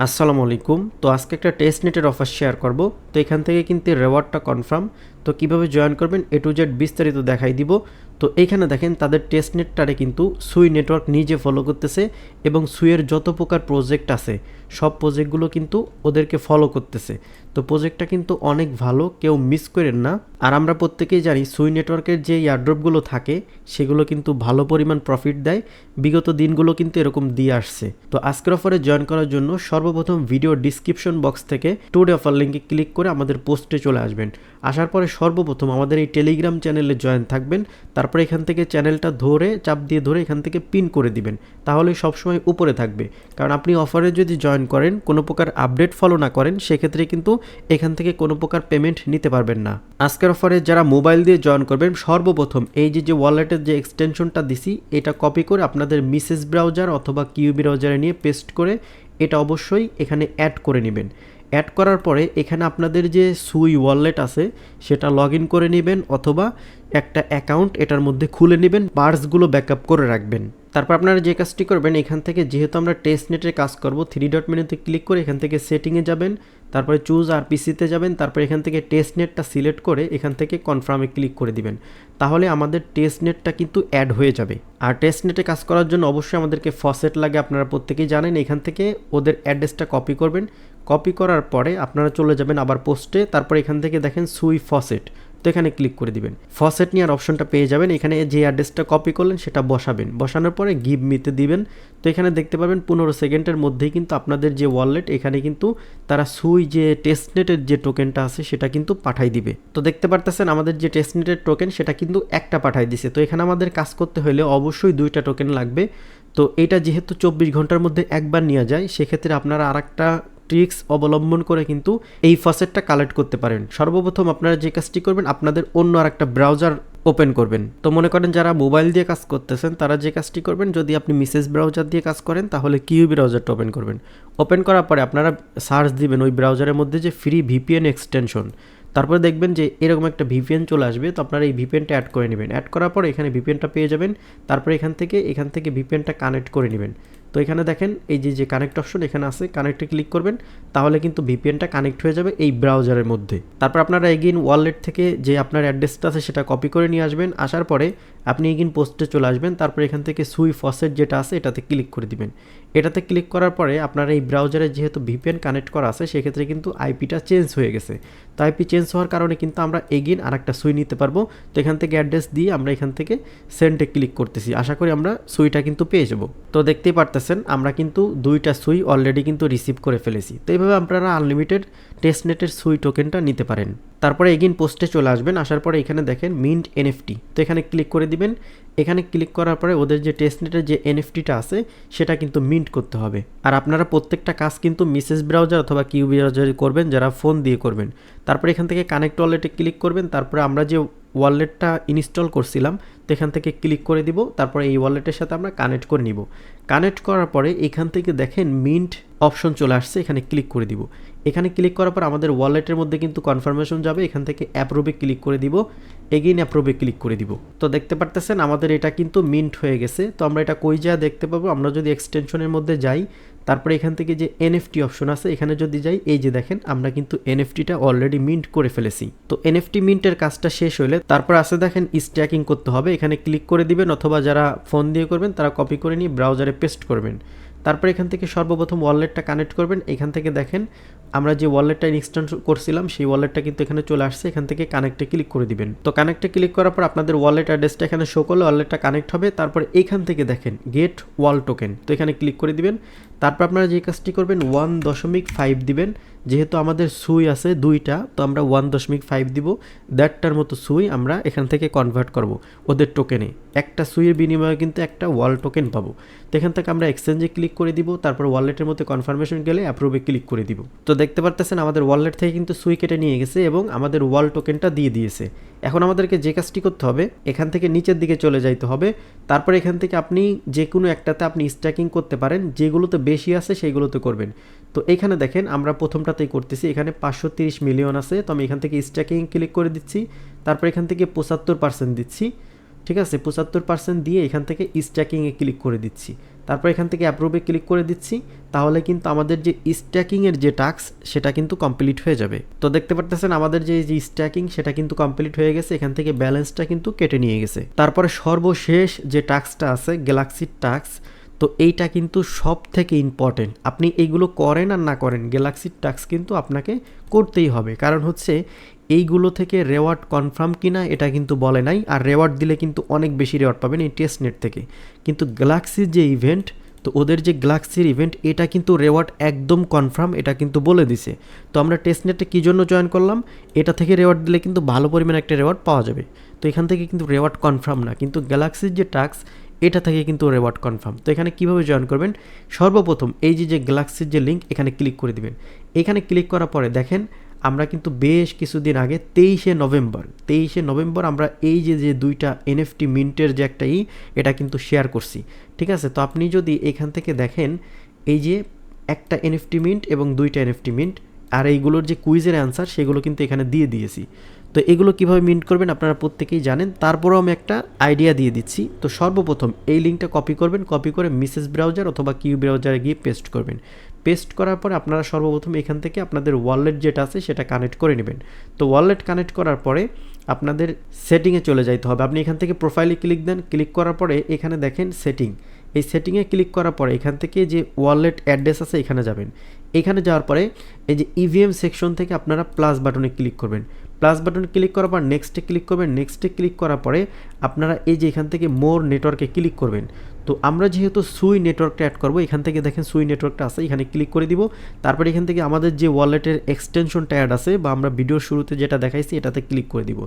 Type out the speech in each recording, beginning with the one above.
আসসালামু আলাইকুম। তো আজকে একটা টেস্ট নেটের অফার শেয়ার করব। তো এখান থেকে কিন্তু রেওয়ার্ডটা কনফার্ম। তো কিভাবে জয়েন করবেন এ টু জেড বিস্তারিত দেখাই দিব। তো এইখানে দেখেন তাদের টেস্ট নেটটারে কিন্তু সুই নেটওয়ার্ক নিজে ফলো করতেছে এবং সুইয়ের যত প্রকার প্রজেক্ট আছে সব প্রজেক্টগুলো কিন্তু ওদেরকে ফলো করতেছে। তো প্রজেক্টটা কিন্তু অনেক ভালো, কেউ মিস করেন না। আর আমরা প্রত্যেকেই জানি সুই নেটওয়ার্কের যে এয়ারড্রপগুলো থাকে সেগুলো কিন্তু ভালো পরিমাণ প্রফিট দেয়। বিগত দিনগুলো কিন্তু এরকম দিয়ে আসছে। তো আজকের অফারে জয়েন করার জন্য সর্বপ্রথম ভিডিও ডিসক্রিপশন বক্স থেকে টুডে অফার লিঙ্কে ক্লিক করে আমাদের পোস্টে চলে আসবেন। আসার পরে সর্বপ্রথম আমাদের এই টেলিগ্রাম চ্যানেলে জয়েন থাকবেন। তারপরে এখান থেকে চ্যানেলটা ধরে চাপ দিয়ে ধরে এখান থেকে পিন করে দিবেন, তাহলে সবসময় উপরে থাকবে। কারণ আপনি অফারে যদি জয়েন করেন কোনো প্রকার আপডেট ফলো না করেন সেক্ষেত্রে কিন্তু এখান থেকে কোনো প্রকার পেমেন্ট নিতে পারবেন না। আজকের অফারে যারা মোবাইল দিয়ে জয়েন করবেন সর্বপ্রথম এই যে ওয়ালেটের যে এক্সটেনশনটা দিছি এটা কপি করে আপনাদের মিসেস ব্রাউজার অথবা কিউ ব্রাউজারে নিয়ে পেস্ট করে এটা অবশ্যই এখানে অ্যাড করে নেবেন। অ্যাড করার পরে এখানে আপনাদের যে সুই ওয়ালেট আছে সেটা লগ ইন করে নেবেন অথবা একটা অ্যাকাউন্ট এটার মধ্যে খুলে নেবেন, পার্টসগুলো ব্যাকআপ করে রাখবেন। তারপর আপনারা যে কাজটি করবেন এখান থেকে যেহেতু আমরা টেস্ট নেটের কাজ করব 3 ডট মেনুতে ক্লিক করে এখান থেকে সেটিংয়ে যাবেন, তারপরে চুজ আর পিসিতে যাবেন, তারপর এখান থেকে টেস্ট নেটটা সিলেক্ট করে এখান থেকে কনফার্মে ক্লিক করে দিবেন। তাহলে আমাদের টেস্ট নেটটা কিন্তু অ্যাড হয়ে যাবে। আর টেস্ট নেটে কাজ করার জন্য অবশ্যই আমাদেরকে ফসেট লাগে, আপনারা প্রত্যেকেই জানেন। এখান থেকে ওদের অ্যাড্রেসটা কপি করবেন, কপি করার পরে আপনারা চলে যাবেন আবার পোস্টে, তারপর এখান থেকে দেখেন সুই ফসেট, তো এখানে ক্লিক করে দিবেন। ফসেট নেওয়ার অপশনটা পেয়ে যাবেন। এখানে যে অ্যাড্রেসটা কপি করলেন সেটা বসাবেন, বসানোর পরে গিভ মিতে দিবেন। তো এখানে দেখতে পাবেন 15 সেকেন্ডের মধ্যেই কিন্তু আপনাদের যে ওয়ালেট এখানে কিন্তু তারা সুই যে টেস্টনেটের যে টোকেনটা আছে সেটা কিন্তু পাঠাই দিবে। তো দেখতে পারতেছেন আমাদের যে টেস্টনেটের টোকেন সেটা কিন্তু একটা পাঠাই দিছে। তো এখানে আমাদের কাজ করতে হলে অবশ্যই 2টা টোকেন লাগবে। তো এটা যেহেতু 24 ঘন্টার মধ্যে একবার নেওয়া যায় সেক্ষেত্রে আপনারা আরেকটা ট্রিক্স অবলম্বন করে কিন্তু এই ফসেটটা কালেক্ট করতে পারেন। সর্বপ্রথম আপনারা যে কাজটি করবেন আপনাদের অন্য আরেকটা ব্রাউজার ওপেন করবেন। তো মনে করেন যারা মোবাইল দিয়ে কাজ করতেছেন তারা যে কাজটি করবেন, যদি আপনি মিসেস ব্রাউজার দিয়ে কাজ করেন তাহলে কিউ ব্রাউজারটা ওপেন করবেন। ওপেন করার পরে আপনারা সার্চ দিবেন ওই ব্রাউজারের মধ্যে যে ফ্রি ভিপিএন এক্সটেনশন, তারপরে দেখবেন যে এরকম একটা ভিপিএন চলে আসবে। তো আপনারা এই ভিপিএনটা অ্যাড করে নেবেন। অ্যাড করার পরে এখানে ভিপিএনটা পেয়ে যাবেন। তারপরে এখান থেকে ভিপিএনটা কানেক্ট করে নেবেন। তো এখানে দেখেন এই যে কানেক্ট অপশন এখানে আছে, কানেক্টে ক্লিক করবেন, তাহলে কিন্তু ভিপিএনটা কানেক্ট হয়ে যাবে এই ব্রাউজারের মধ্যে। তারপর আপনারা এগেইন ওয়ালেট থেকে যে আপনার অ্যাড্রেসটা আছে সেটা কপি করে নিয়ে আসবেন। আসার পরে আপনি এগেইন পোস্টে চলে আসবেন। তারপর এখান থেকে সুই ফসেট যেটা আছে এটাতে ক্লিক করে দিবেন। এটাতে ক্লিক করার পরে আপনার এই ব্রাউজারে যেহেতু ভিপিএন কানেক্ট করা আছে সেক্ষেত্রে কিন্তু আইপিটা চেঞ্জ হয়ে গেছে। তো আইপি চেঞ্জ হওয়ার কারণে কিন্তু আমরা এগেইন আরেকটা সুই নিতে পারবো। তো এখান থেকে অ্যাড্রেস দিয়ে আমরা এখান থেকে সেন্ডে ক্লিক করতেছি, আশা করি আমরা সুইটা কিন্তু পেয়ে যাব। তো দেখতেই পারতেছেন আমরা কিন্তু 2টা সুই অলরেডি কিন্তু রিসিভ করে ফেলেছি। তো এইভাবে আপনারা আনলিমিটেড টেস্টনেটের সুই টোকেনটা নিতে পারেন। তারপরে এগেইন পোস্টে চলে আসবেন। আসার পরে এখানে দেখেন মিন্ট এনএফটি, তো এখানে ক্লিক করে দিবেন। এখানে ক্লিক করার পরে ওদের যে টেস্টনেটের যে এনএফটিটা আছে সেটা কিন্তু মিন্ট করতে হবে। আর আপনারা প্রত্যেকটা কাজ কিন্তু মিসেস ব্রাউজার অথবা কিউ ব্রাউজারে করবেন যারা ফোন দিয়ে করবেন। তারপরে এখান থেকে কানেক্ট ওয়ালেটে ক্লিক করবেন। তারপরে আমরা যে ওয়ালেটটা ইনস্টল করছিলাম তো এখান থেকে ক্লিক করে দিব। তারপরে এই ওয়ালেটের সাথে আমরা কানেক্ট করে নিব। কানেক্ট করার পরে এখান থেকে দেখেন মিন্ট অপশন চলে আসছে, এখানে ক্লিক করে দিব। এখানে ক্লিক করার পর আমাদের ওয়ালেটের মধ্যে কিন্তু কনফার্মেশন যাবে, এখান থেকে অ্যাপ্রুভে ক্লিক করে দিব, এগেইন অ্যাপ্রুভে ক্লিক করে দিব। তো দেখতে পারতেছেন আমাদের এটা কিন্তু মিন্ট হয়ে গেছে। তো আমরা এটা কই যা দেখতে পাবো, আমরা যদি এক্সটেনশনের মধ্যে যাই তারপরে এখান থেকে যে এনএফটি অপশন আছে এখানে যদি যাই, এই যে দেখেন আমরা কিন্তু এনএফটিটা অলরেডি মিন্ট করে ফেলেছি। তো এনএফটি মিন্টের কাজটা শেষ হলে তারপর আসে দেখেন স্ট্যাকিং করতে হবে, এখানে ক্লিক করে দিবেন অথবা যারা ফোন দিয়ে করবেন তারা কপি করে নিয়ে ব্রাউজারে পেস্ট করবেন। তারপর এখান থেকে সর্বপ্রথম ওয়ালেটটা কানেক্ট করবেন। এখান থেকে দেখেন আমরা যে ওয়ালেটটা ইনস্টল করছিলাম সেই ওয়ালেটটা কিন্তু এখানে চলে আসছে, এখান থেকে কানেক্টে ক্লিক করে দিবেন। তো কানেক্টে ক্লিক করার পর আপনাদের ওয়ালেট অ্যাড্রেসটা এখানে শো করলে ওয়ালেটটা কানেক্ট হবে। তারপর এখান থেকে দেখেন গেট ওয়াল টোকেন, তো এখানে ক্লিক করে দিবেন। তারপর আপনারা যে কাজটি করবেন 1.5 দিবেন। যেহেতু আমাদের সুই আছে 2টা তো আমরা 1.5 দিব। 1.5টার মতো সুই আমরা এখান থেকে কনভার্ট করব ওদের টোকেনে। একটা সুইয়ের বিনিময়ে কিন্তু একটা ওয়াল টোকেন পাবো। তো এখান থেকে আমরা এক্সচেঞ্জে ক্লিক করে দিব। তারপর ওয়ালেটের মধ্যে কনফার্মেশন গেলে অ্যাপ্রুভে ক্লিক করে দিব। তো দেখতে পারতেছেন আমাদের ওয়ালেট থেকে কিন্তু সুই কেটে নিয়ে গেছে এবং আমাদের ওয়াল টোকেনটা দিয়ে দিয়েছে। এখন আমাদেরকে যে কাজটি করতে হবে এখান থেকে নিচের দিকে চলে যাইতে হবে। তারপর এখান থেকে আপনি যে কোনো একটাতে আপনি স্ট্যাকিং করতে পারেন, যেগুলোতে বেশি আছে সেইগুলোতে করবেন। তো এখানে দেখেন আমরা প্রথমটাতেই করতেছি, এখানে 530 মিলিয়ন আছে। তো আমি এখান থেকে স্ট্যাকিং ক্লিক করে দিচ্ছি। তারপর এখান থেকে 75% দিচ্ছি, ঠিক আছে। 75% দিয়ে এখান থেকে স্ট্যাকিংয়ে ক্লিক করে দিচ্ছি। তারপর এখান থেকে অ্যাপ্রুভে ক্লিক করে দিচ্ছি, তাহলে কিন্তু আমাদের যে স্ট্যাকিংয়ের যে টাস্ক সেটা কিন্তু কমপ্লিট হয়ে যাবে। তো দেখতে পারতেছেন আমাদের যে স্ট্যাকিং সেটা কিন্তু কমপ্লিট হয়ে গেছে, এখান থেকে ব্যালেন্সটা কিন্তু কেটে নিয়ে গেছে। তারপরে সর্বশেষ যে টাস্কটা আছে গ্যালাক্সির টাস্ক, তো এইটা কিন্তু সব থেকে ইম্পর্টেন্ট। আপনি এইগুলো করেন আর না করেন, গ্যালাক্সির টাস্ক কিন্তু আপনাকে করতেই হবে, কারণ হচ্ছে এইগুলো থেকে রেওয়ার্ড কনফার্ম কিনা এটা কিন্তু বলে নাই, আর রেওয়ার্ড দিলে কিন্তু অনেক বেশি রেওয়ার্ড পাবেন এই টেস্টনেট থেকে। কিন্তু গ্যালাক্সির যে ইভেন্ট, তো ওদের যে গ্যালাক্সির ইভেন্ট এটা কিন্তু রেওয়ার্ড একদম কনফার্ম, এটা কিন্তু বলে দিছে। তো আমরা টেস্টনেটে কী জন্য জয়েন করলাম, এটা থেকে রেওয়ার্ড দিলে কিন্তু ভালো পরিমাণে একটা রেওয়ার্ড পাওয়া যাবে। তো এখান থেকে কিন্তু রেওয়ার্ড কনফার্ম না, কিন্তু গ্যালাক্সির যে টাস্ক এটা থেকে কিন্তু রেওয়ার্ড কনফার্ম। তো এখানে কীভাবে জয়েন করবেন, সর্বপ্রথম এই যে গ্যালাক্সির যে লিঙ্ক এখানে ক্লিক করে দিবেন। এখানে ক্লিক করার পরে দেখেন আমরা কিন্তু বেশ কিছুদিন আগে 23শে নভেম্বর আমরা এই যে দুইটা এনএফটি মিন্টের যে একটা এটা কিন্তু শেয়ার করছি, ঠিক আছে। তো আপনি যদি এখান থেকে দেখেন এই যে একটা এনএফটি মিন্ট এবং দুইটা এনএফটি মিন্ট, আর এইগুলোর যে কুইজের অ্যান্সার সেগুলো কিন্তু এখানে দিয়ে দিয়েছি। তো এগুলো কিভাবে মিন্ট করবেন আপনারা প্রত্যেকেই জানেন, তারপরেও আমি একটা আইডিয়া দিয়ে দিচ্ছি। তো সর্বপ্রথম এই লিঙ্কটা কপি করবেন, কপি করে মিসেস ব্রাউজার অথবা কিউ ব্রাউজারে গিয়ে পেস্ট করবেন। পেস্ট করার পরে আপনারা সর্বপ্রথম এখান থেকে আপনাদের ওয়ালেট যেটা আছে সেটা কানেক্ট করে নেবেন। তো ওয়ালেট কানেক্ট করার পরে আপনাদের সেটিংয়ে চলে যাইতে হবে। আপনি এখান থেকে প্রোফাইলে ক্লিক দেন, ক্লিক করার পরে এখানে দেখেন সেটিং, এই সেটিংয়ে ক্লিক করার পরে এখান থেকে যে ওয়ালেট অ্যাড্রেস আছে এখানে যাবেন। এখানে যাওয়ার পরে এই যে ইভিএম সেকশন থেকে আপনারা প্লাস বাটনে ক্লিক করবেন। প্লাস বাটনে ক্লিক করার পর নেক্সটে ক্লিক করবেন। নেক্সটে ক্লিক করার পরে আপনারা এই যে এখান থেকে মোর নেটওয়ার্কে ক্লিক করবেন। তো আমরা যেহেতু সুই নেটওয়ার্কটা অ্যাড করবো, এখান থেকে দেখেন সুই নেটওয়ার্কটা আছে, এখানে ক্লিক করে দিব। তারপরে এখান থেকে আমাদের যে ওয়ালেটের এক্সটেনশনটা অ্যাড আছে বা আমরা ভিডিওর শুরুতে যেটা দেখাইছি এটাতে ক্লিক করে দিব।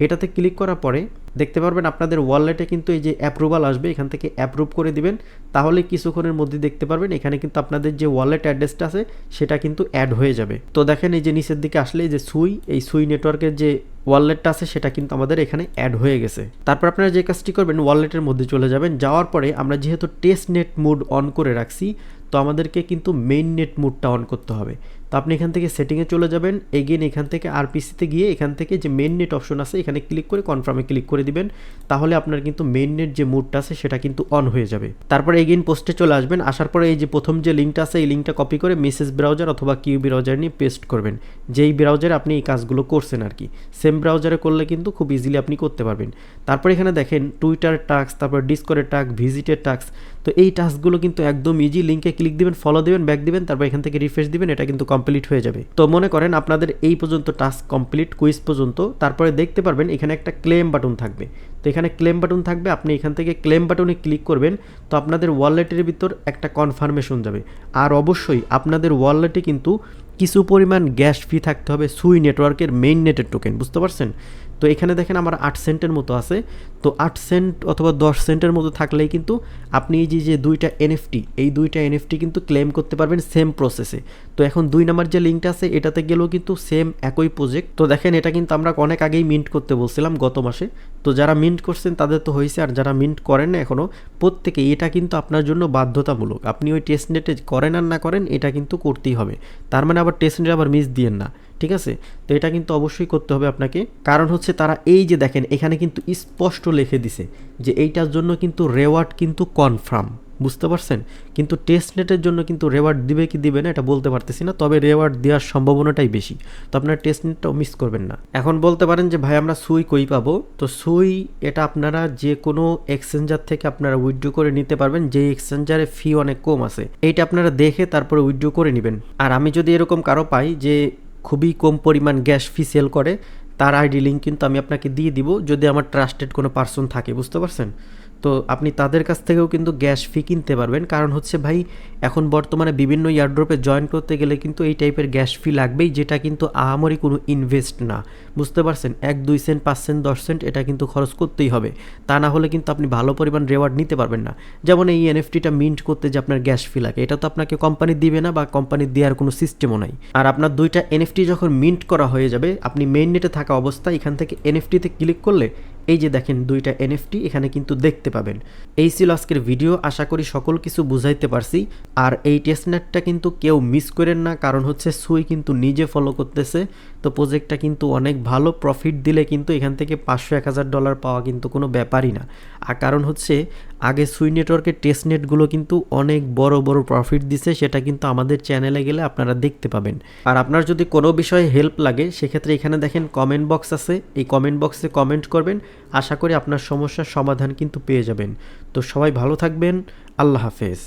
এটাতে ক্লিক করার পরে দেখতে পারবেন আপনাদের ওয়ালেটে কিন্তু এই যে অ্যাপ্রুভাল আসবে, এখান থেকে অ্যাপ্রুভ করে দিবেন। তাহলে কিছুক্ষণের মধ্যে দেখতে পারবেন এখানে কিন্তু আপনাদের যে ওয়ালেট অ্যাড্রেসটা আছে সেটা কিন্তু অ্যাড হয়ে যাবে। তো দেখেন এই যে নিচের দিকে আসলে এই যে সুই নেটওয়ার্কের যে ওয়ালেটটা আছে সেটা কিন্তু আমাদের এখানে অ্যাড হয়ে গেছে। তারপর আপনারা যে কাজটি করবেন ওয়ালেটের মধ্যে চলে যাবেন। যাওয়ার পরে আমরা যেহেতু টেস্ট নেট মোড অন করে রাখছি, তো আমাদেরকে কিন্তু মেইন নেট মোডটা অন করতে হবে। তো আপনি এখান থেকে সেটিংয়ে চলে যাবেন, এগেন এখান থেকে আরপিসিতে গিয়ে এখান থেকে যে মেইন নেট অপশন আছে এখানে ক্লিক করে কনফার্মে ক্লিক করে দিবেন। তাহলে আপনার কিন্তু মেইন নেট যে মোডটা আছে সেটা কিন্তু অন হয়ে যাবে। তারপরে এগেন পোস্টে চলে আসবেন, আসার পরে এই যে প্রথম যে লিঙ্কটা আছে এই লিঙ্কটা কপি করে মেসেজ ব্রাউজার অথবা কিউ ব্রাউজার নিয়ে পেস্ট করবেন, যেই ব্রাউজারে আপনি এই কাজগুলো করছেন আর কি। সেম ব্রাউজারে করলে কিন্তু খুব ইজিলি আপনি করতে পারবেন। তারপর এখানে দেখেন টুইটার টাস্ক, তারপর ডিসকর্ডের টাস্ক, ভিজিটের টাস্ক। তো এই টাস্কগুলো কিন্তু একদম ইজি, লিঙ্কে ক্লিক দিবেন, ফলো দিবেন, ব্যাক দিবেন, তারপর এখান থেকে রিফ্রেশ দিবেন, এটা কিন্তু কমপ্লিট হয়ে যাবে। তো মনে করেন আপনাদের এই পর্যন্ত টাস্ক কমপ্লিট, কুইজ পর্যন্ত। তারপরে দেখতে পারবেন এখানে একটা ক্লেম বাটন থাকবে। তো এখানে ক্লেম বাটন থাকবে, আপনি এখান থেকে ক্লেম বাটনে ক্লিক করবেন। তো আপনাদের ওয়ালেটের ভিতর একটা কনফার্মেশন যাবে। আর অবশ্যই আপনাদের ওয়ালেটে কিন্তু কিছু পরিমাণ গ্যাস ফি থাকতে হবে, সুই নেটওয়ার্কের মেইন নেটের টোকেন, বুঝতে পারছেন। তো এখানে দেখেন আমার 8 সেন্টের মতো আছে। তো 8 সেন্ট অথবা 10 সেন্টের মতো থাকলেই কিন্তু আপনি এই যে দুইটা এনএফটি, এই দুইটা এনএফটি কিন্তু ক্লেম করতে পারবেন সেম প্রসেসে। তো এখন 2 নাম্বার যে লিঙ্কটা আছে এটাতে গেলেও কিন্তু সেম একই প্রজেক্ট। তো দেখেন এটা কিন্তু আমরা অনেক আগেই মিন্ট করতে বলছিলাম গত মাসে। তো যারা মিন্ট করছেন তাদের তো হয়েছে, আর যারা মিন্ট করেন না এখনও, প্রত্যেকে এটা কিন্তু আপনার জন্য বাধ্যতামূলক। আপনি ওই টেস্ট নেটে করেন আর না করেন এটা কিন্তু করতেই হবে। তার মানে আবার টেস্ট নেটে আবার মিস দিয়েন না, ঠিক আছে। তো এটা কিন্তু অবশ্যই করতে হবে আপনাকে, কারণ হচ্ছে তারা এই যে দেখেন এখানে কিন্তু স্পষ্ট লিখে দিছে যে এইটার জন্য কিন্তু রেওয়ার্ড কিন্তু কনফার্ম, বুঝতে পারছেন। কিন্তু টেস্ট নেটের জন্য কিন্তু রেওয়ার্ড দিবে কি দিবে না এটা বলতে পারতেছি না, তবে রেওয়ার্ড দেওয়ার সম্ভাবনাটাই বেশি। তো আপনারা টেস্ট নেটটাও মিস করবেন না। এখন বলতে পারেন যে ভাই আমরা সুই কই পাবো, তো সুই এটা আপনারা যে কোনো এক্সচেঞ্জার থেকে আপনারা উইথড্র করে নিতে পারবেন, যে এক্সচেঞ্জারে ফি অনেক কম আছে, এইটা আপনারা দেখে তারপরে উইথড্র করে নেবেন। আর আমি যদি এরকম কারো পাই যে খুবই কম পরিমাণ গ্যাস ফি সেল করে, তার আইডি লিঙ্ক কিন্তু আমি আপনাকে দিয়ে দিব, যদি আমার ট্রাস্টেড কোনো পার্সন থাকে, বুঝতে পারছেন। তো আপনি তাদের কাছ থেকেও কিন্তু গ্যাস ফি কিনতে পারবেন, কারণ হচ্ছে ভাই এখন বর্তমানে বিভিন্ন ইয়ারড্রপে জয়েন করতে গেলে কিন্তু এই টাইপের গ্যাস ফি লাগবেই, যেটা কিন্তু আহামরি কোনো ইনভেস্ট না, বুঝতে পারছেন। 1-2 সেন্ট 5 সেন্ট 10 সেন্ট এটা কিন্তু খরচ করতেই হবে, তা না হলে কিন্তু আপনি ভালো পরিমাণ রেওয়ার্ড নিতে পারবেন না। যেমন এই এনএফটিটা মিন্ট করতে যে আপনার গ্যাস ফি লাগে, এটা তো আপনাকে কোম্পানি দিবে না বা কোম্পানির দেওয়ার কোনো সিস্টেমও নাই। আর আপনার দুইটা এনএফটি যখন মিন্ট করা হয়ে যাবে, আপনি মেইন নেটে থাকা অবস্থায় এখান থেকে এনএফটিতে ক্লিক করলে এই যে দেখেন দুইটা এনএফটি এখানে কিন্তু দেখতে পাবেন। এই ছিল আজকের ভিডিও, আশা করি সকল কিছু বুঝাইতে পারছি। আর এই টেস্টনেটটা কিন্তু কেউ মিস করেন না, কারণ হচ্ছে সুই কিন্তু নিজে ফলো করতেছে। তো প্রজেক্টটা কিন্তু অনেক ভালো, প্রফিট দিলে কিন্তু এখান থেকে $500-1000 পাওয়া কিন্তু কোনো ব্যাপারই না। আর কারণ হচ্ছে আগে সুই নেটওয়ার্কের টেস্ট নেটগুলো কিন্তু অনেক বড় বড় প্রফিট দিছে, সেটা কিন্তু আমাদের চ্যানেলে গেলে আপনারা দেখতে পাবেন। আর আপনার যদি কোনো বিষয়ে হেল্প লাগে সেক্ষেত্রে এখানে দেখেন কমেন্ট বক্স আছে, এই কমেন্ট বক্সে কমেন্ট করবেন, আশা করি আপনার সমস্যার সমাধান কিন্তু পেয়ে যাবেন। তো সবাই ভালো থাকবেন, আল্লাহ হাফেজ।